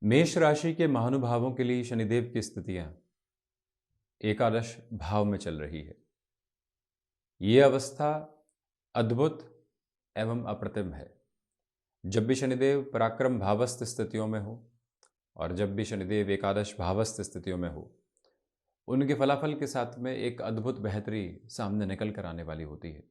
मेष राशि के महानुभावों के लिए शनिदेव की स्थितियां एकादश भाव में चल रही है। ये अवस्था अद्भुत एवं अप्रतिम है। जब भी शनिदेव पराक्रम भावस्थ स्थितियों में हो और जब भी शनिदेव एकादश भावस्थ स्थितियों में हो, उनके फलाफल के साथ में एक अद्भुत बेहतरी सामने निकल कर आने वाली होती है।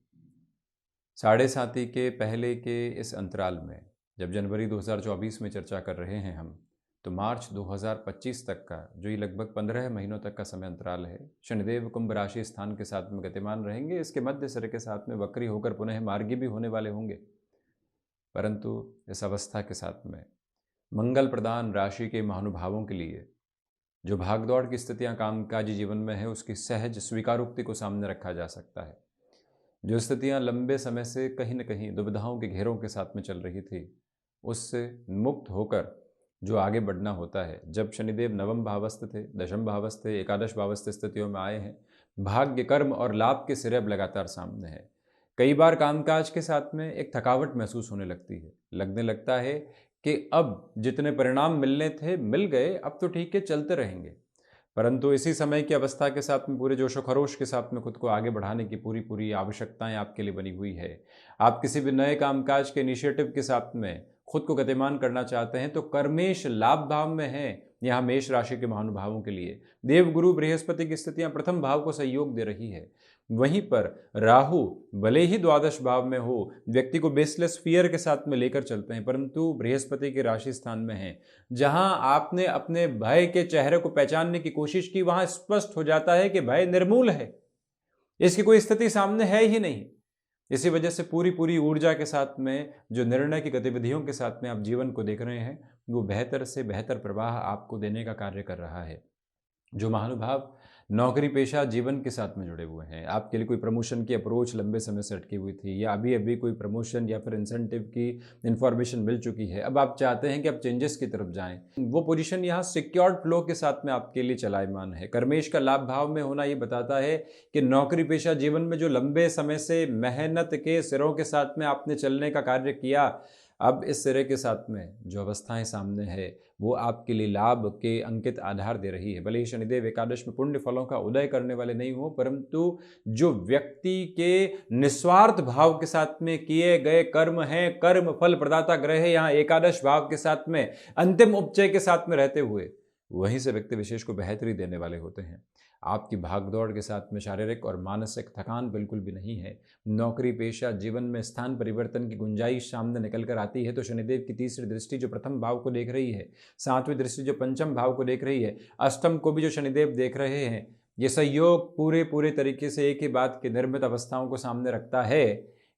साढ़े साथी के पहले के इस अंतराल में जब जनवरी 2024 में चर्चा कर रहे हैं हम, तो मार्च 2025 तक का जो ये लगभग 15 महीनों तक का समय अंतराल है, शनिदेव कुंभ राशि स्थान के साथ में गतिमान रहेंगे। इसके मध्य सिरे के साथ में वक्री होकर पुनः मार्गी भी होने वाले होंगे। परंतु इस अवस्था के साथ में मंगल प्रदान राशि के महानुभावों के लिए जो भागदौड़ की स्थितियां कामकाजी जीवन में है, उसकी सहज स्वीकारोक्ति को सामने रखा जा सकता है। जो स्थितियां लंबे समय से कहीं न कहीं दुविधाओं के घेरों के साथ में चल रही थी, उससे मुक्त होकर जो आगे बढ़ना होता है। जब शनिदेव नवम भावस्थ थे, दशम भावस्थ थे, एकादश भावस्थ स्थितियों में आए हैं, भाग्य, कर्म और लाभ के सिरे अब लगातार सामने है। कई बार कामकाज के साथ में एक थकावट महसूस होने लगती है। लगने लगता है कि अब जितने परिणाम मिलने थे मिल गए, अब तो ठीक है, चलते रहेंगे। परंतु इसी समय की अवस्था के साथ में पूरे जोशो खरोश के साथ में खुद को आगे बढ़ाने की पूरी पूरी आवश्यकताएं आपके लिए बनी हुई है। आप किसी भी नए कामकाज के इनिशिएटिव के साथ में खुद को गतिमान करना चाहते हैं तो कर्मेश लाभ भाव में है। यहाँ मेष राशि के महानुभावों के लिए देवगुरु बृहस्पति की स्थितियां प्रथम भाव को सहयोग दे रही है। वहीं पर राहु भले ही द्वादश भाव में हो, व्यक्ति को बेसलेस फियर के साथ में लेकर चलते हैं, परंतु बृहस्पति के राशि स्थान में है। जहां आपने अपने भय के चेहरे को पहचानने की कोशिश की, वहां स्पष्ट हो जाता है कि भय निर्मूल है, इसकी कोई स्थिति सामने है ही नहीं। इसी वजह से पूरी पूरी ऊर्जा के साथ में जो निर्णय की गतिविधियों के साथ में आप जीवन को देख रहे हैं, वो बेहतर से बेहतर प्रवाह आपको देने का कार्य कर रहा है। जो महानुभाव नौकरी पेशा जीवन के साथ में जुड़े हुए हैं, आपके लिए कोई प्रमोशन की अप्रोच लंबे समय से अटकी हुई थी, या अभी अभी कोई प्रमोशन या फिर इंसेंटिव की इन्फॉर्मेशन मिल चुकी है, अब आप चाहते हैं कि आप चेंजेस की तरफ जाएं, वो पोजीशन यहाँ सिक्योर्ड फ्लो के साथ में आपके लिए चलायमान है। कर्मेश का लाभ भाव में होना ये बताता है कि नौकरी पेशा जीवन में जो लंबे समय से मेहनत के सिरों के साथ में आपने चलने का कार्य किया, अब इस सिरे के साथ में जो अवस्थाएं सामने है, वो आपके लिए लाभ के अंकित आधार दे रही है। भले ही शनिदेव एकादश में पुण्य फलों का उदय करने वाले नहीं हो, परंतु जो व्यक्ति के निस्वार्थ भाव के साथ में किए गए कर्म हैं, कर्म फल प्रदाता ग्रह है, यहाँ एकादश भाव के साथ में अंतिम उपचय के साथ में रहते हुए वहीं से व्यक्ति विशेष को बेहतरी देने वाले होते हैं। आपकी भागदौड़ के साथ में शारीरिक और मानसिक थकान बिल्कुल भी नहीं है। नौकरी पेशा जीवन में स्थान परिवर्तन की गुंजाइश सामने निकल कर आती है तो शनिदेव की तीसरी दृष्टि जो प्रथम भाव को देख रही है, सातवीं दृष्टि जो पंचम भाव को देख रही है, अष्टम को भी जो शनिदेव देख रहे हैं, ये संयोग पूरे पूरे तरीके से एक ही बात की निर्मित अवस्थाओं को सामने रखता है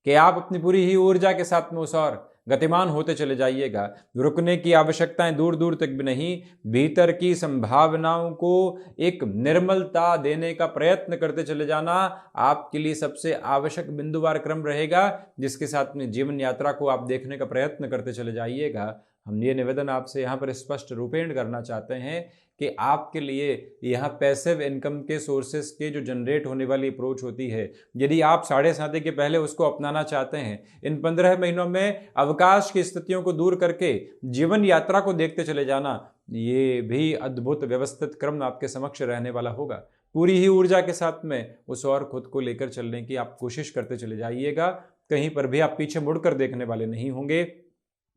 कि आप अपनी पूरी ही ऊर्जा के साथ में उस और गतिमान होते चले जाइएगा। रुकने की आवश्यकताएं दूर दूर तक भी नहीं, भीतर की संभावनाओं को एक निर्मलता देने का प्रयत्न करते चले जाना आपके लिए सबसे आवश्यक बिंदुवार क्रम रहेगा, जिसके साथ में जीवन यात्रा को आप देखने का प्रयत्न करते चले जाइएगा। हम ये निवेदन आपसे यहाँ पर स्पष्ट रूपेण करना चाहते हैं कि आपके लिए यहाँ पैसिव इनकम के सोर्सेस के जो जनरेट होने वाली अप्रोच होती है, यदि आप साढ़े साथी के पहले उसको अपनाना चाहते हैं, इन 15 महीनों में अवकाश की स्थितियों को दूर करके जीवन यात्रा को देखते चले जाना, ये भी अद्भुत व्यवस्थित क्रम आपके समक्ष रहने वाला होगा। पूरी ही ऊर्जा के साथ में उस और खुद को लेकर चलने की आप कोशिश करते चले जाइएगा। कहीं पर भी आप पीछे मुड़कर देखने वाले नहीं होंगे।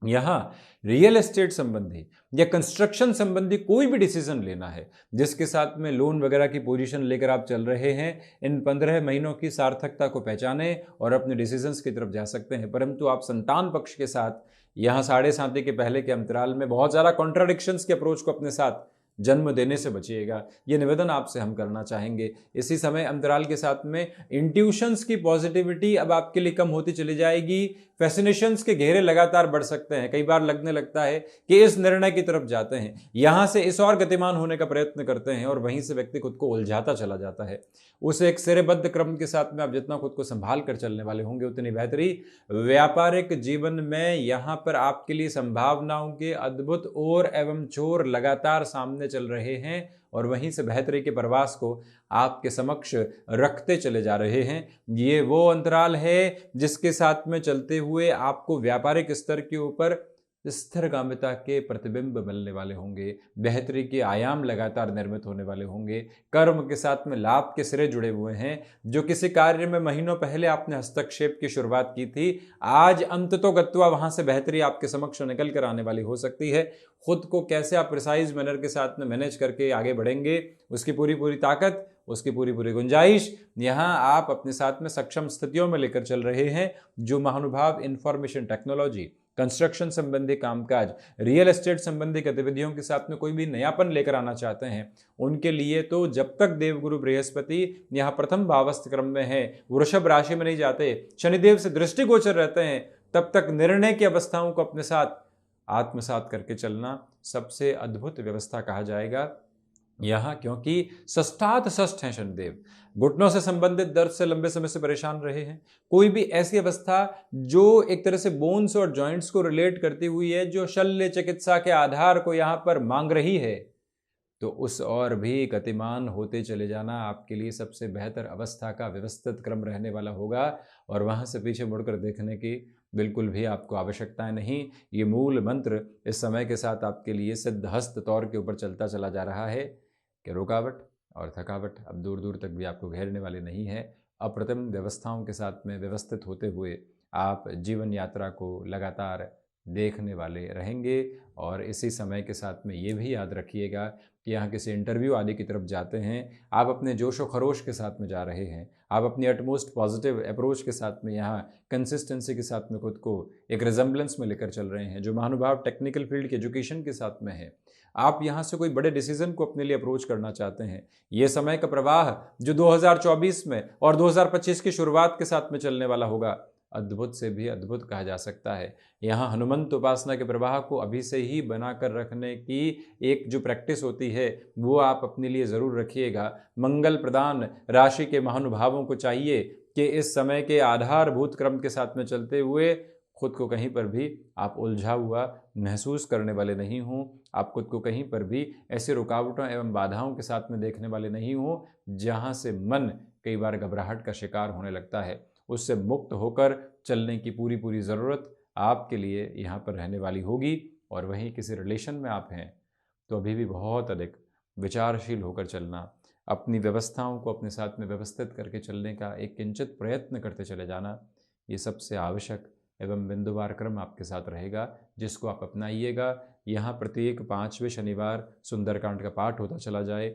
यहाँ रियल एस्टेट संबंधी या कंस्ट्रक्शन संबंधी कोई भी डिसीजन लेना है, जिसके साथ में लोन वगैरह की पोजीशन लेकर आप चल रहे हैं, इन 15 महीनों की सार्थकता को पहचाने और अपने डिसीजंस की तरफ जा सकते हैं। परंतु आप संतान पक्ष के साथ यहाँ साढ़े साथी के पहले के अंतराल में बहुत ज़्यादा कॉन्ट्राडिक्शंस के अप्रोच को अपने साथ जन्म देने से बचिएगा, ये निवेदन आपसे हम करना चाहेंगे। इसी समय अंतराल के साथ में इंट्यूशंस की पॉजिटिविटी अब आपके लिए कम होती चली जाएगी। फैसिनेशंस के घेरे लगातार बढ़ सकते हैं। कई बार लगने लगता है कि इस निर्णय की तरफ जाते हैं, यहां से इस और गतिमान होने का प्रयत्न करते हैं और वहीं से व्यक्ति खुद को उलझाता चला जाता है। उस एक सिरेबद्ध क्रम के साथ में आप जितना खुद को संभाल कर चलने वाले होंगे, उतनी बेहतरी। व्यापारिक जीवन में यहाँ पर आपके लिए संभावनाओं के अद्भुत और एवं छोर लगातार सामने चल रहे हैं और वहीं से बेहतरी के प्रवास को आपके समक्ष रखते चले जा रहे हैं। ये वो अंतराल है जिसके साथ में चलते हुए आपको व्यापारिक स्तर के ऊपर स्थिरगामिता के प्रतिबिंब मिलने वाले होंगे, बेहतरी के आयाम लगातार निर्मित होने वाले होंगे, कर्म के साथ में लाभ के सिरे जुड़े हुए हैं। जो किसी कार्य में महीनों पहले आपने हस्तक्षेप की शुरुआत की थी, आज अंततोगत्वा वहां से बेहतरी आपके समक्ष निकल कर आने वाली हो सकती है। खुद को कैसे आप प्रिसाइज मैनर के साथ में मैनेज करके आगे बढ़ेंगे, उसकी पूरी पूरी ताकत, उसकी पूरी पूरी गुंजाइश यहाँ आप अपने साथ में सक्षम स्थितियों में लेकर चल रहे हैं। जो महानुभाव इंफॉर्मेशन टेक्नोलॉजी, कंस्ट्रक्शन संबंधी कामकाज, रियल एस्टेट संबंधी गतिविधियों के साथ में कोई भी नयापन लेकर आना चाहते हैं, उनके लिए तो जब तक देवगुरु बृहस्पति यहाँ प्रथम भावस्थ क्रम में है, वृषभ राशि में नहीं जाते, शनिदेव से दृष्टिगोचर रहते हैं, तब तक निर्णय की अवस्थाओं को अपने साथ आत्मसात करके चलना सबसे अद्भुत व्यवस्था कहा जाएगा यहाँ। क्योंकि षष्ठात षष्ठ हैं शनिदेव, घुटनों से संबंधित दर्द से लंबे समय से परेशान रहे हैं, कोई भी ऐसी अवस्था जो एक तरह से बोन्स और जॉइंट्स को रिलेट करती हुई है, जो शल्य चिकित्सा के आधार को यहाँ पर मांग रही है, तो उस और भी गतिमान होते चले जाना आपके लिए सबसे बेहतर अवस्था का व्यवस्थित क्रम रहने वाला होगा। और वहाँ से पीछे मुड़कर देखने की बिल्कुल भी आपको आवश्यकता नहीं। ये मूल मंत्र इस समय के साथ आपके लिए सिद्धहस्त तौर के ऊपर चलता चला जा रहा है कि रुकावट और थकावट अब दूर दूर तक भी आपको घेरने वाले नहीं है। अप्रतिम व्यवस्थाओं के साथ में व्यवस्थित होते हुए आप जीवन यात्रा को लगातार देखने वाले रहेंगे। और इसी समय के साथ में ये भी याद रखिएगा कि यहाँ किसी इंटरव्यू आदि की तरफ जाते हैं, आप अपने जोशो खरोश के साथ में जा रहे हैं, आप अपनी अटमोस्ट पॉजिटिव अप्रोच के साथ में यहाँ कंसिस्टेंसी के साथ में खुद को एक रिजेम्बलेंस में लेकर चल रहे हैं। जो महानुभाव टेक्निकल फील्ड के एजुकेशन के साथ में है, आप यहाँ से कोई बड़े डिसीजन को अपने लिए अप्रोच करना चाहते हैं, ये समय का प्रवाह जो 2024 में और 2025 की शुरुआत के साथ में चलने वाला होगा, अद्भुत से भी अद्भुत कहा जा सकता है। यहाँ हनुमंत उपासना के प्रवाह को अभी से ही बनाकर रखने की एक जो प्रैक्टिस होती है, वो आप अपने लिए ज़रूर रखिएगा। मंगल प्रदान राशि के महानुभावों को चाहिए कि इस समय के आधारभूत क्रम के साथ में चलते हुए खुद को कहीं पर भी आप उलझा हुआ महसूस करने वाले नहीं हों, आप खुद को कहीं पर भी ऐसे रुकावटों एवं बाधाओं के साथ में देखने वाले नहीं हों जहाँ से मन कई बार घबराहट का शिकार होने लगता है। उससे मुक्त होकर चलने की पूरी पूरी ज़रूरत आपके लिए यहाँ पर रहने वाली होगी। और वहीं किसी रिलेशन में आप हैं तो अभी भी बहुत अधिक विचारशील होकर चलना, अपनी व्यवस्थाओं को अपने साथ में व्यवस्थित करके चलने का एक किंचित प्रयत्न करते चले जाना, ये सबसे आवश्यक एवं बिंदुवार क्रम आपके साथ रहेगा, जिसको आप अपनाइएगा। यहाँ प्रत्येक 5वें शनिवार सुंदरकांड का पाठ होता चला जाए,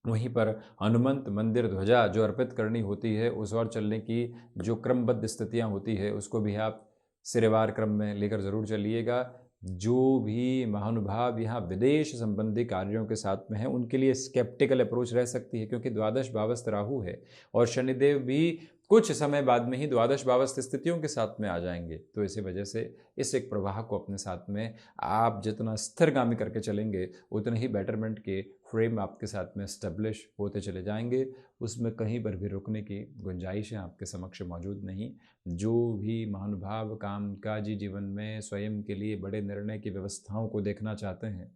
वहीं पर हनुमंत मंदिर ध्वजा जो अर्पित करनी होती है, उस और चलने की जो क्रमबद्ध स्थितियाँ होती है, उसको भी आप सिरेवार क्रम में लेकर ज़रूर चलिएगा। जो भी महानुभाव यहाँ विदेश संबंधी कार्यों के साथ में हैं, उनके लिए स्केप्टिकल अप्रोच रह सकती है, क्योंकि द्वादश भावस्थ राहु है और शनिदेव भी कुछ समय बाद में ही द्वादश भावस्थ स्थितियों के साथ में आ जाएंगे। तो इसी वजह से इस एक प्रवाह को अपने साथ में आप जितना स्थिरगामी करके चलेंगे, उतने ही बेटरमेंट के फ्रेम आपके साथ में स्टेब्लिश होते चले जाएंगे। उसमें कहीं पर भी रुकने की गुंजाइशें आपके समक्ष मौजूद नहीं। जो भी महानुभाव कामकाजी जीवन में स्वयं के लिए बड़े निर्णय की व्यवस्थाओं को देखना चाहते हैं,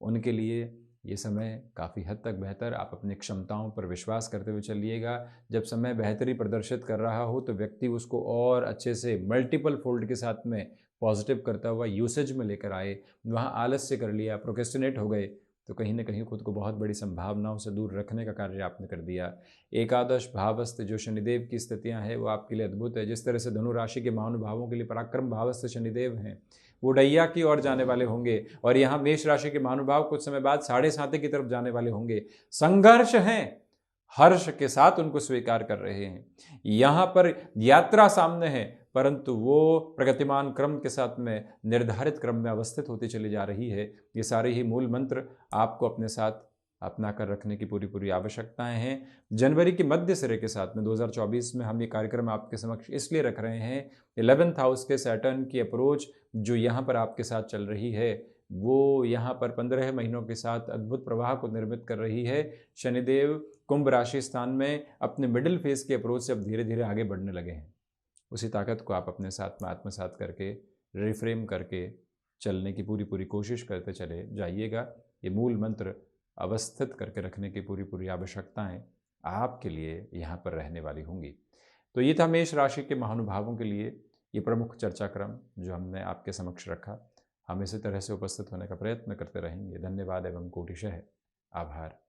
उनके लिए ये समय काफ़ी हद तक बेहतर। आप अपनी क्षमताओं पर विश्वास करते हुए चलिएगा। जब समय बेहतरी प्रदर्शित कर रहा हो तो व्यक्ति उसको और अच्छे से मल्टीपल फोल्ड के साथ में पॉजिटिव करता हुआ यूसेज में लेकर आए। वहाँ आलस्य कर लिया, प्रोक्रेस्टिनेट हो गए, तो कहीं ना कहीं खुद को बहुत बड़ी संभावनाओं से दूर रखने का कार्य आपने कर दिया। एकादश भावस्थ जो शनिदेव की स्थितियां हैं, वो आपके लिए अद्भुत है। जिस तरह से धनु राशि के महानुभावों के लिए पराक्रम भावस्थ शनिदेव हैं, वो डैया की ओर जाने वाले होंगे। और यहाँ मेष राशि के महानुभाव कुछ समय बाद 7.5 की तरफ जाने वाले होंगे। संघर्ष हैं, हर्ष के साथ उनको स्वीकार कर रहे हैं। यहाँ पर यात्रा सामने है, परंतु वो प्रगतिमान क्रम के साथ में निर्धारित क्रम में अवस्थित होती चली जा रही है। ये सारे ही मूल मंत्र आपको अपने साथ अपना कर रखने की पूरी पूरी आवश्यकताएं हैं। जनवरी के मध्य सिरे के साथ में 2024 में हम ये कार्यक्रम आपके समक्ष इसलिए रख रहे हैं, 11th हाउस के सैटर्न की अप्रोच जो यहाँ पर आपके साथ चल रही है, वो यहाँ पर 15 महीनों के साथ अद्भुत प्रवाह को निर्मित कर रही है। शनिदेव कुंभ राशि स्थान में अपने मिडिल फेज के अप्रोच से अब धीरे धीरे आगे बढ़ने लगे हैं। उसी ताकत को आप अपने साथ में आत्मसात करके रिफ्रेम करके चलने की पूरी पूरी कोशिश करते चले जाइएगा। ये मूल मंत्र अवस्थित करके रखने की पूरी पूरी आवश्यकताएं आपके लिए यहाँ पर रहने वाली होंगी। तो ये था मेष राशि के महानुभावों के लिए ये प्रमुख चर्चा क्रम जो हमने आपके समक्ष रखा। हम इसी तरह से उपस्थित होने का प्रयत्न करते रहेंगे। धन्यवाद एवं कोटिशः आभार।